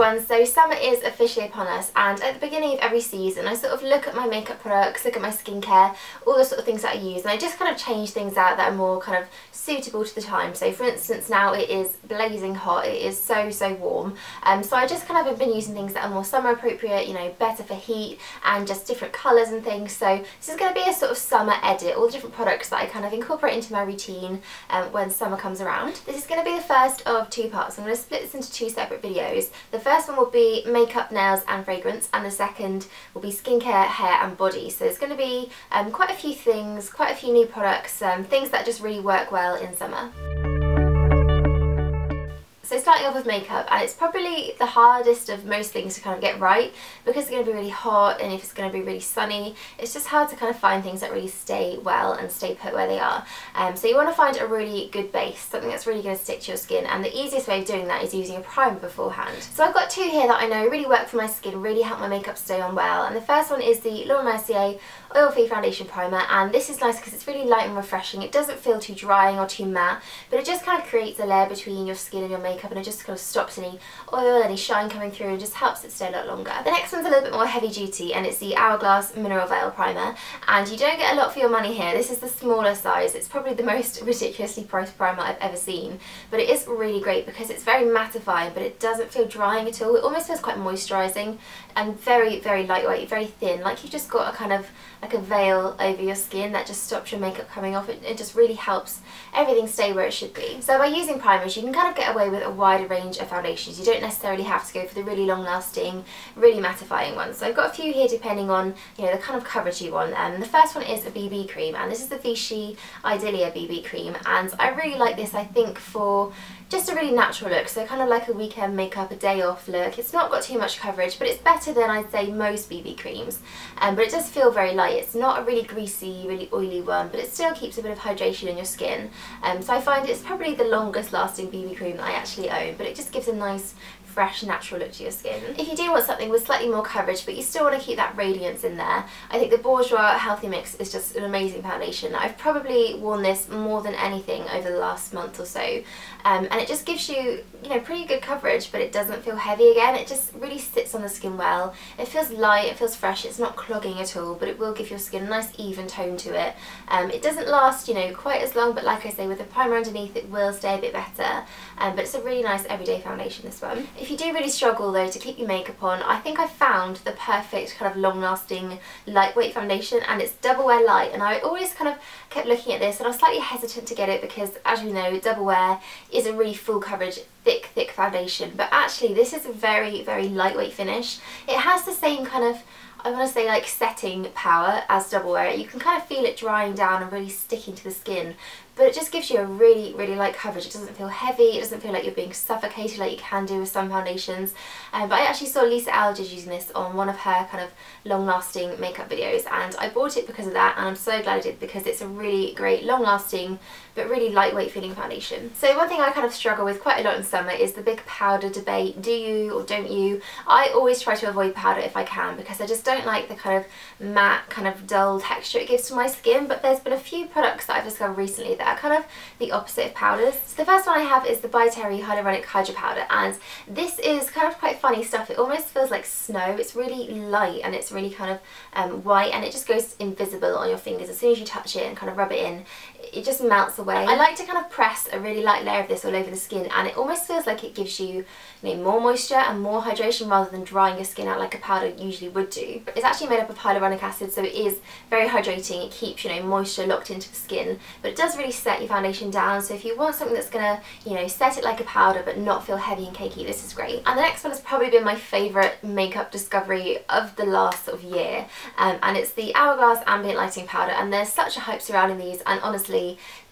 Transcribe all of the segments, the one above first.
everyone, so summer is officially upon us, and at the beginning of every season I sort of look at my makeup products, look at my skincare, all the sort of things that I use, and I just kind of change things out that are more kind of suitable to the time. So for instance, now it is blazing hot, it is so warm, so I just kind of have been using things that are more summer appropriate, you know, better for heat and just different colours and things. So this is going to be a sort of summer edit, all the different products that I kind of incorporate into my routine when summer comes around. This is going to be the first of two parts. I'm going to split this into two separate videos. The first one will be makeup, nails and fragrance, and the second will be skincare, hair and body. So there's going to be quite a few things, quite a few new products, things that just really work well in summer. So starting off with makeup, and it's probably the hardest of most things to kind of get right because it's going to be really hot, and if it's going to be really sunny, it's just hard to kind of find things that really stay well and stay put where they are. So you want to find a really good base, something that's really going to stick to your skin, and the easiest way of doing that is using a primer beforehand. So I've got two here that I know really work for my skin, really help my makeup stay on well, and the first one is the Laura Mercier Oil Free Foundation Primer, and this is nice because it's really light and refreshing. It doesn't feel too drying or too matte, but it just kind of creates a layer between your skin and your makeup, and it just kind of stops any oil, any shine coming through, and just helps it stay a lot longer. The next one's a little bit more heavy duty, and it's the Hourglass Mineral Veil Primer, and you don't get a lot for your money here. This is the smaller size. It's probably the most ridiculously priced primer I've ever seen, but it is really great because it's very mattifying, but it doesn't feel drying at all. It almost feels quite moisturising and very lightweight, very thin, like you've just got a kind of like a veil over your skin that just stops your makeup coming off. It just really helps everything stay where it should be. So by using primers you can kind of get away with a wider range of foundations. You don't necessarily have to go for the really long lasting, really mattifying ones. So I've got a few here depending on, you know, the kind of coverage you want. The first one is a BB cream, and this is the Vichy Idealia BB cream, and I really like this, I think, for just a really natural look, so kind of like a weekend makeup, a day off look. It's not got too much coverage, but it's better than I'd say most BB creams, but it does feel very light. It's not a really greasy, really oily one, but it still keeps a bit of hydration in your skin, so I find it's probably the longest lasting BB cream that I actually own, but it just gives a nice fresh natural look to your skin. If you do want something with slightly more coverage but you still want to keep that radiance in there, I think the Bourjois Healthy Mix is just an amazing foundation. I've probably worn this more than anything over the last month or so, and it just gives you, you know, pretty good coverage, but it doesn't feel heavy again. It just really sits on the skin well. It feels light, it feels fresh, it's not clogging at all, but it will give your skin a nice even tone to it. It doesn't last, you know, quite as long, but like I say, with the primer underneath it will stay a bit better, but it's a really nice everyday foundation, this one. If you do really struggle though to keep your makeup on, I think I found the perfect kind of long-lasting lightweight foundation, and it's Double Wear Light, and I always kind of kept looking at this and I was slightly hesitant to get it because, as you know, Double Wear is a really full coverage thick foundation, but actually this is a very lightweight finish. It has the same kind of, I want to say, like setting power as Double Wear. You can kind of feel it drying down and really sticking to the skin, but it just gives you a really light coverage. It doesn't feel heavy, it doesn't feel like you're being suffocated like you can do with some foundations. But I actually saw Lisa Algers using this on one of her kind of long-lasting makeup videos, and I bought it because of that, and I'm so glad I did because it's a really great long-lasting but really lightweight feeling foundation. So one thing I kind of struggle with quite a lot in summer is the big powder debate. Do you or don't you? I always try to avoid powder if I can because I just don't like the kind of matte, kind of dull texture it gives to my skin, but there's been a few products that I've discovered recently that are kind of the opposite of powders. So the first one I have is the By Terry Hyaluronic Hydro Powder, and this is kind of quite funny stuff. It almost feels like snow. It's really light and it's really kind of white, and it just goes invisible on your fingers. As soon as you touch it and kind of rub it in, it just melts away. I like to kind of press a really light layer of this all over the skin, and it almost feels like it gives you, you know, more moisture and more hydration rather than drying your skin out like a powder usually would do. It's actually made up of hyaluronic acid, so it is very hydrating. It keeps, you know, moisture locked into the skin, but it does really set your foundation down. So if you want something that's gonna, you know, set it like a powder but not feel heavy and cakey, this is great. And the next one has probably been my favourite makeup discovery of the last sort of year, and it's the Hourglass Ambient Lighting Powder, and there's such a hype surrounding these, and honestly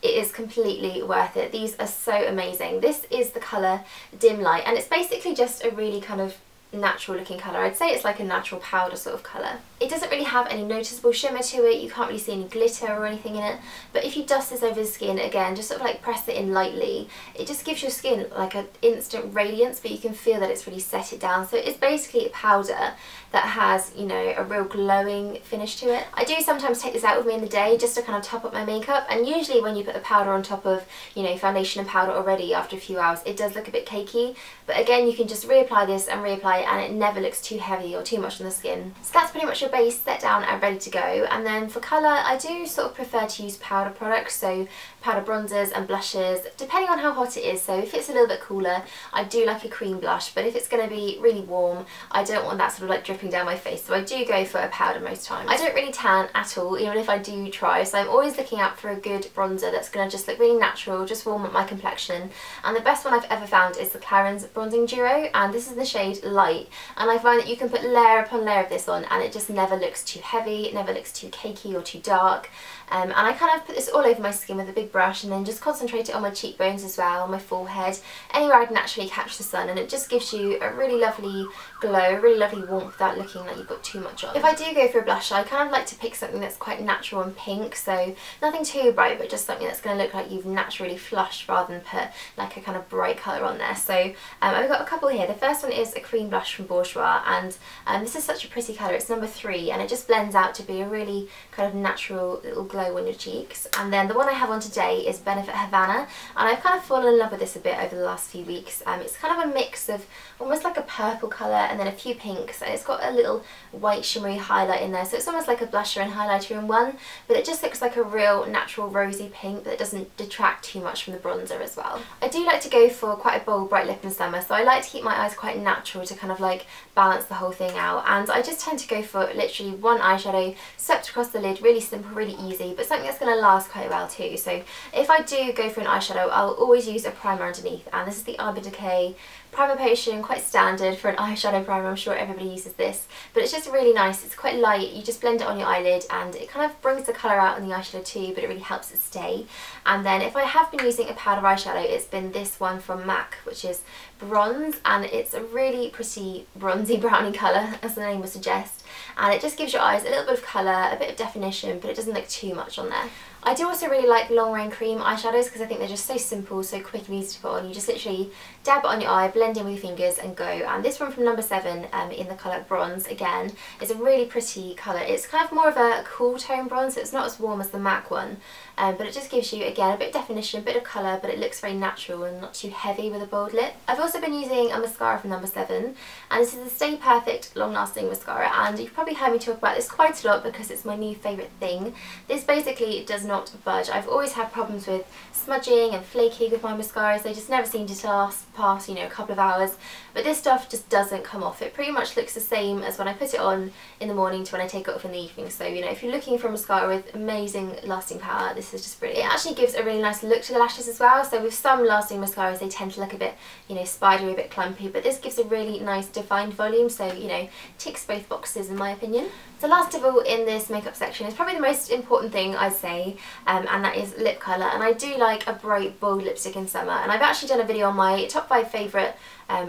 it is completely worth it. These are so amazing. This is the colour Dim Light, and it's basically just a really kind of natural looking colour. I'd say it's like a natural powder sort of colour. It doesn't really have any noticeable shimmer to it, you can't really see any glitter or anything in it, but if you dust this over the skin, again, just sort of like press it in lightly, it just gives your skin like an instant radiance, but you can feel that it's really set it down. So it's basically a powder that has, you know, a real glowing finish to it. I do sometimes take this out with me in the day just to kind of top up my makeup, and usually when you put the powder on top of, you know, foundation and powder already after a few hours, it does look a bit cakey, but again, you can just reapply this and reapply it, and it never looks too heavy or too much on the skin. So that's pretty much your base set down and ready to go. And then for colour, I do sort of prefer to use powder products, so powder bronzers and blushes, depending on how hot it is. So if it's a little bit cooler, I do like a cream blush, but if it's going to be really warm, I don't want that sort of like dripping down my face, so I do go for a powder most times. I don't really tan at all, even if I do try, so I'm always looking out for a good bronzer that's going to just look really natural, just warm up my complexion. And the best one I've ever found is the Clarins Bronzing Duo, and this is the shade Light, and I find that you can put layer upon layer of this on and it just never looks too heavy, it never looks too cakey or too dark. And I kind of put this all over my skin with a big brush and then just concentrate it on my cheekbones as well, on my forehead, anywhere I'd naturally catch the sun, and it just gives you a really lovely glow, a really lovely warmth without looking like you've got too much on. If I do go for a blush, I kind of like to pick something that's quite natural and pink, so nothing too bright, but just something that's going to look like you've naturally flushed rather than put like a kind of bright colour on there. So I've got a couple here. The first one is a cream blush from Bourjois, and this is such a pretty colour. It's number 3, and it just blends out to be a really kind of natural little glow on your cheeks. And then the one I have on today is Benefit Hervana, and I've kind of fallen in love with this a bit over the last few weeks. It's kind of a mix of almost like a purple colour and then a few pinks, and it's got a little white shimmery highlight in there, so it's almost like a blusher and highlighter in one, but it just looks like a real natural rosy pink, but it doesn't detract too much from the bronzer as well. I do like to go for quite a bold bright lip in summer, so I like to keep my eyes quite natural to kind of like balance the whole thing out, and I just tend to go for literally one eyeshadow swept across the lid, really simple, really easy, but something that's going to last quite well too. So if I do go for an eyeshadow, I'll always use a primer underneath, and this is the Ambient Primer Potion, quite standard for an eyeshadow primer. I'm sure everybody uses this, but it's just really nice. It's quite light, you just blend it on your eyelid and it kind of brings the colour out in the eyeshadow too, but it really helps it stay. And then if I have been using a powder eyeshadow, it's been this one from MAC, which is Bronze, and it's a really pretty bronzy brownie colour, as the name would suggest, and it just gives your eyes a little bit of colour, a bit of definition, but it doesn't look too much on there. I do also really like long rain cream eyeshadows because I think they're just so simple, so quick and easy to put on. You just literally dab it on your eye, blend in with your fingers and go. And this one from number 7 in the colour Bronze, again, is a really pretty colour. It's kind of more of a cool tone bronze, so it's not as warm as the MAC one, but it just gives you, again, a bit of definition, a bit of colour, but it looks very natural and not too heavy with a bold lip. I've also been using a mascara from number 7, and this is the Stay Perfect Long Lasting Mascara, and you've probably heard me talk about this quite a lot because it's my new favourite thing. This basically does not budge. I've always had problems with smudging and flaking with my mascaras. They just never seem to last past, you know, a couple of hours, but this stuff just doesn't come off. It pretty much looks the same as when I put it on in the morning to when I take it off in the evening. So, you know, if you're looking for a mascara with amazing lasting power, this is just brilliant. It actually gives a really nice look to the lashes as well. So with some lasting mascaras, they tend to look a bit, you know, spidery, a bit clumpy, but this gives a really nice defined volume, so, you know, ticks both boxes in my opinion. So last of all in this makeup section is probably the most important thing I'd say, and that is lip colour. And I do like a bright bold lipstick in summer, and I've actually done a video on my top 5 favourite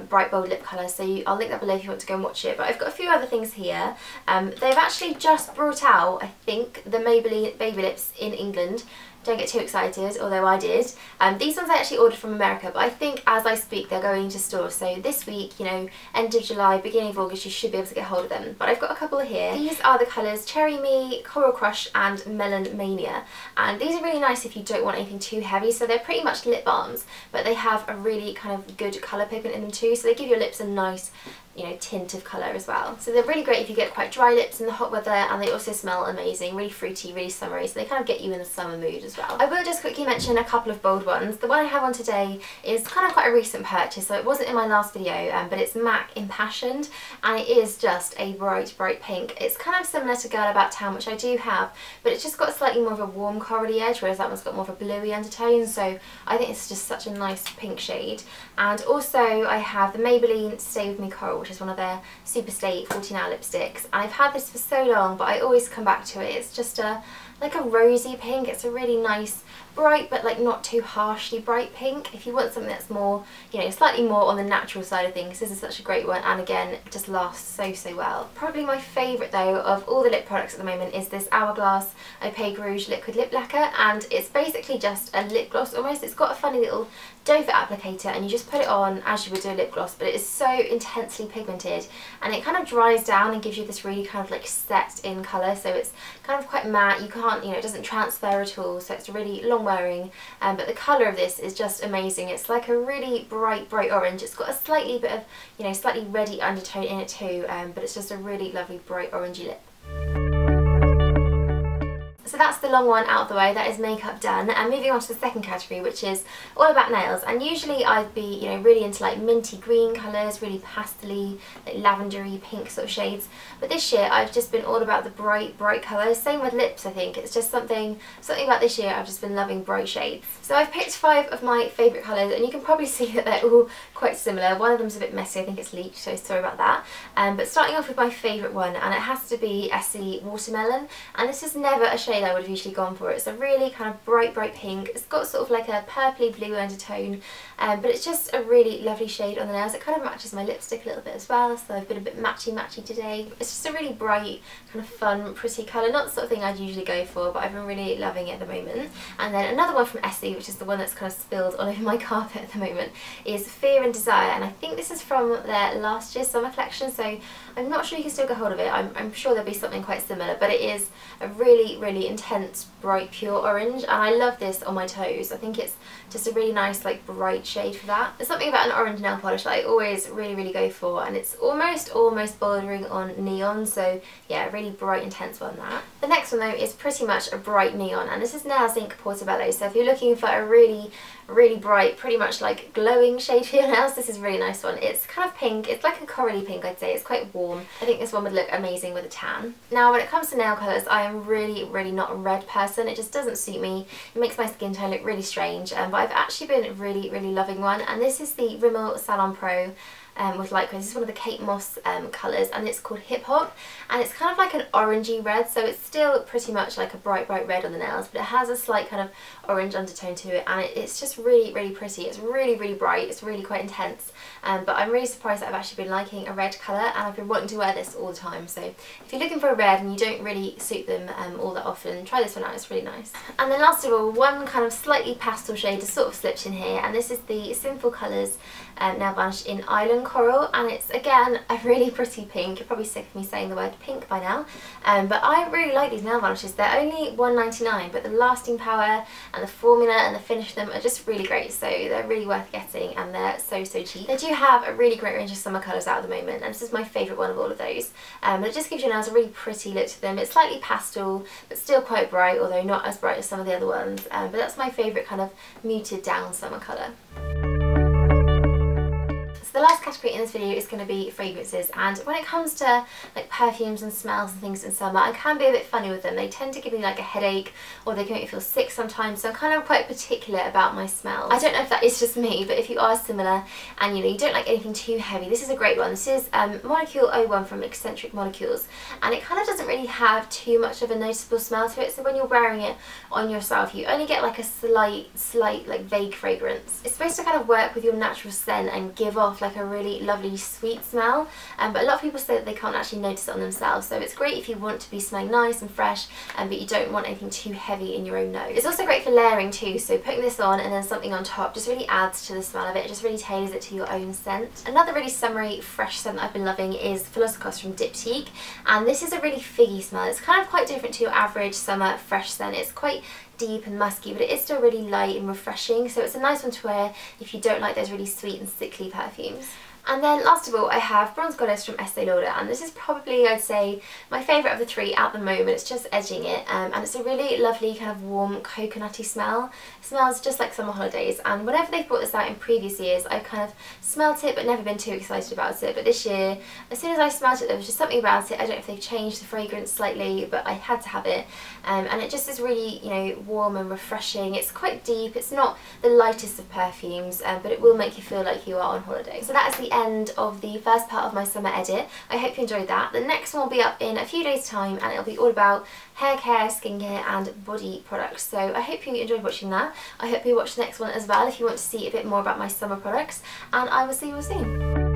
bright bold lip colours, so I'll link that below if you want to go and watch it. But I've got a few other things here. They've actually just brought out, I think, the Maybelline Baby Lips in England. Don't get too excited, although I did. These ones I actually ordered from America, but I think as I speak they're going to stores. So this week, you know, end of July, beginning of August, you should be able to get hold of them. But I've got a couple here. These are the colours Cherry Me, Coral Crush and Melon Mania. And these are really nice if you don't want anything too heavy. So they're pretty much lip balms, but they have a really kind of good colour pigment in them too. So they give your lips a nice, you know, tint of colour as well. So they're really great if you get quite dry lips in the hot weather, and they also smell amazing, really fruity, really summery, so they kind of get you in the summer mood as well. I will just quickly mention a couple of bold ones. The one I have on today is kind of quite a recent purchase, so it wasn't in my last video, but it's MAC Impassioned, and it is just a bright, bright pink. It's kind of similar to Girl About Town, which I do have, but it's just got slightly more of a warm corally edge, whereas that one's got more of a bluey undertone, so I think it's just such a nice pink shade. And also I have the Maybelline Stay With Me Coral, which is one of their Super Stay 14 hour lipsticks, and I've had this for so long, but I always come back to it. It's just a like a rosy pink. It's a really nice, bright, but like not too harshly bright pink. If you want something that's more, you know, slightly more on the natural side of things, this is such a great one, and again, it just lasts so well. Probably my favourite though of all the lip products at the moment is this Hourglass Opaque Rouge Liquid Lip Lacquer, and it's basically just a lip gloss almost. It's got a funny little doe foot applicator, and you just put it on as you would do a lip gloss, but it is so intensely pigmented, and it kind of dries down and gives you this really kind of like set in colour, so it's kind of quite matte. You can't, you know, it doesn't transfer at all, so it's really long wearing, but the colour of this is just amazing. It's like a really bright orange. It's got a slightly bit of, you know, slightly reddy undertone in it too, but it's just a really lovely bright orangey lip. So that's the long one out of the way, that is makeup done, and moving on to the second category, which is all about nails. And usually I'd be, you know, really into like minty green colours, really pastel-y, like lavendery pink sort of shades, but this year I've just been all about the bright colours. Same with lips, I think. It's just something about this year. I've just been loving bright shades. So I've picked 5 of my favourite colours, and you can probably see that they're all quite similar. One of them's a bit messy, I think it's leaked, so sorry about that. But starting off with my favourite one, and it has to be Essie Watermelon, and this is never a shade I would have usually gone for. It's a really kind of bright pink. It's got sort of like a purpley blue undertone, but it's just a really lovely shade on the nails. It kind of matches my lipstick a little bit as well, so I've been a bit matchy today. It's just a really bright, kind of fun, pretty colour. Not the sort of thing I'd usually go for, but I've been really loving it at the moment. And then another one from Essie, which is the one that's kind of spilled all over my carpet at the moment, is Fear and Desire, and I think this is from their last year's summer collection, so I'm not sure you can still get hold of it. I'm sure there'll be something quite similar, but it is a really intense, bright, pure orange, and I love this on my toes. I think it's just a really nice, like, bright shade for that. There's something about an orange nail polish that I always really go for, and it's almost bordering on neon, so yeah, a really bright, intense one, that. The next one though is pretty much a bright neon, and this is Nails Inc Portobello, so if you're looking for a really bright, pretty much like glowing shade for your nails, this is a really nice one. It's kind of pink, it's like a corally pink, I'd say. It's quite warm. I think this one would look amazing with a tan. Now when it comes to nail colours, I am really not a red person. It just doesn't suit me. It makes my skin tone look really strange, but I've actually been really loving one, and this is the Rimmel Salon Pro with Lycra. This is one of the Kate Moss colours, and it's called Hip Hop, and it's kind of like an orangey red, so it's still pretty much like a bright red on the nails, but it has a slight kind of orange undertone to it, and it's just really pretty. It's really bright, it's really quite intense, but I'm really surprised that I've actually been liking a red colour, and I've been wanting to wear this all the time. So if you're looking for a red and you don't really suit them all that often, try this one out. It's really nice. And then last of all, one kind of slightly pastel shade has sort of slipped in here, and this is the Simple Colours nail varnish in Island Coral, and it's again a really pretty pink. You're probably sick of me saying the word pink by now, but I really like these nail varnishes. They're only $1.99, but the lasting power and the formula and the finish of them are just really great, so they're really worth getting, and they're so cheap. They do have a really great range of summer colours out at the moment, and this is my favourite one of all of those. But it just gives your nails a really pretty look to them. It's slightly pastel, but still quite bright, although not as bright as some of the other ones, but that's my favourite kind of muted down summer colour. The last category in this video is going to be fragrances, and when it comes to like perfumes and smells and things in summer, I can be a bit funny with them. They tend to give me like a headache, or they can make me feel sick sometimes, so I'm kind of quite particular about my smells. I don't know if that is just me, but if you are similar and you know you don't like anything too heavy, this is a great one. This is Molecule 01 from Eccentric Molecules, and it kind of doesn't really have too much of a noticeable smell to it, so when you're wearing it on yourself you only get like a slight like vague fragrance. It's supposed to kind of work with your natural scent and give off like a really lovely sweet smell, but a lot of people say that they can't actually notice it on themselves, so it's great if you want to be smelling nice and fresh, but you don't want anything too heavy in your own nose. It's also great for layering too, so putting this on and then something on top just really adds to the smell of it. It just really tailors it to your own scent. Another really summery fresh scent that I've been loving is Philosopos from Diptyque, and this is a really figgy smell. It's kind of quite different to your average summer fresh scent. It's quite deep and musky, but it is still really light and refreshing, so it's a nice one to wear if you don't like those really sweet and sickly perfumes. And then last of all I have Bronze Goddess from Estée Lauder, and this is probably, I'd say, my favourite of the three at the moment. It's just edging it, and it's a really lovely kind of warm coconutty smell. It smells just like summer holidays, and whenever they've brought this out in previous years I've kind of smelt it but never been too excited about it, but this year as soon as I smelt it there was just something about it. I don't know if they've changed the fragrance slightly, but I had to have it, and it just is really, you know, warm and refreshing. It's quite deep, it's not the lightest of perfumes, but it will make you feel like you are on holiday. So that is the end of the first part of my summer edit. I hope you enjoyed that. The next one will be up in a few days time, and it'll be all about hair care, skincare and body products. So I hope you enjoyed watching that. I hope you watch the next one as well if you want to see a bit more about my summer products, and I will see you all soon.